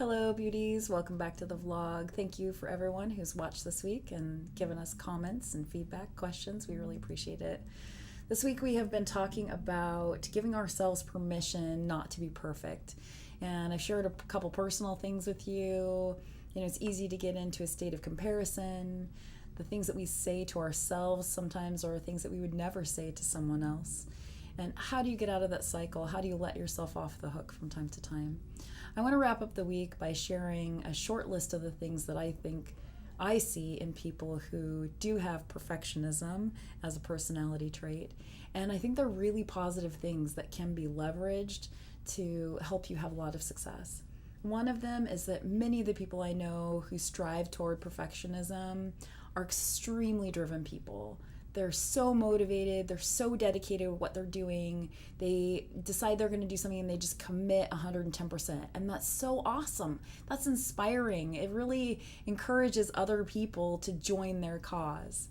Hello, beauties. Welcome back to the vlog. Thank you for everyone who's watched this week and given us comments and feedback, questions. We really appreciate it. This week we have been talking about giving ourselves permission not to be perfect. And I've shared a couple personal things with you. It's easy to get into a state of comparison. The things that we say to ourselves sometimes are things that we would never say to someone else. And how do you get out of that cycle? How do you let yourself off the hook from time to time? I want to wrap up the week by sharing a short list of the things that I think I see in people who do have perfectionism as a personality trait. And I think they're really positive things that can be leveraged to help you have a lot of success. One of them is that many of the people I know who strive toward perfectionism are extremely driven people. They're so motivated, they're so dedicated to what they're doing. They decide they're going to do something and they just commit 110%. And that's so awesome. That's inspiring. It really encourages other people to join their cause.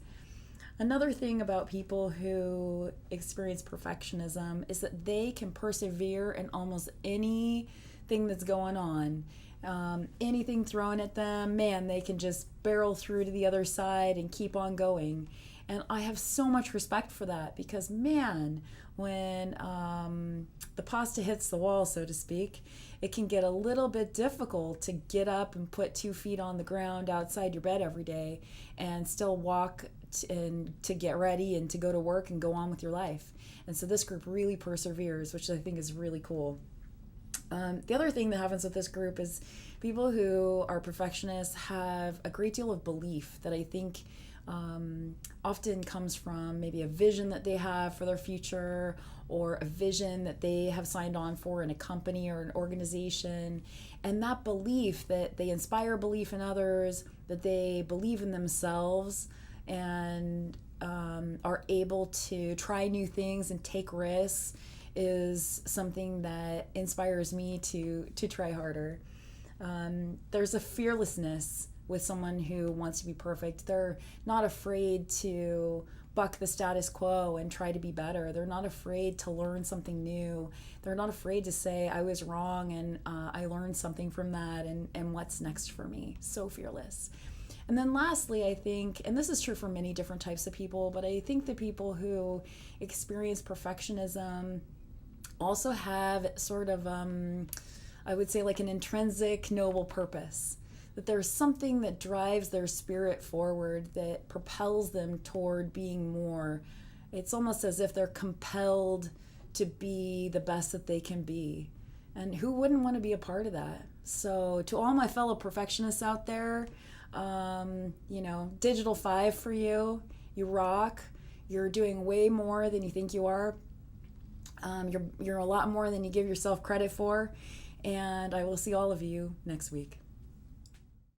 Another thing about people who experience perfectionism is that they can persevere in almost anything that's going on. Anything thrown at them, man, they can just barrel through to the other side and keep on going. And I have so much respect for that because, man, when the pasta hits the wall, so to speak, it can get a little bit difficult to get up and put 2 feet on the ground outside your bed every day and still walk and to get ready and to go to work and go on with your life. And so this group really perseveres, which I think is really cool. The other thing that happens with this group is people who are perfectionists have a great deal of belief that I think often comes from maybe a vision that they have for their future or a vision that they have signed on for in a company or an organization. And that belief that they inspire belief in others, that they believe in themselves and are able to try new things and take risks is something that inspires me to try harder. There's a fearlessness with someone who wants to be perfect. They're not afraid to buck the status quo and try to be better. They're not afraid to learn something new. They're not afraid to say, I was wrong and I learned something from that and what's next for me. So fearless. And then lastly, I think, and this is true for many different types of people, but I think the people who experience perfectionism also have sort of, I would say, like an intrinsic noble purpose. That there's something that drives their spirit forward, that propels them toward being more. It's almost as if they're compelled to be the best that they can be. And who wouldn't want to be a part of that? So to all my fellow perfectionists out there, Digital 5 for you. You rock. You're doing way more than you think you are. You're a lot more than you give yourself credit for. And I will see all of you next week.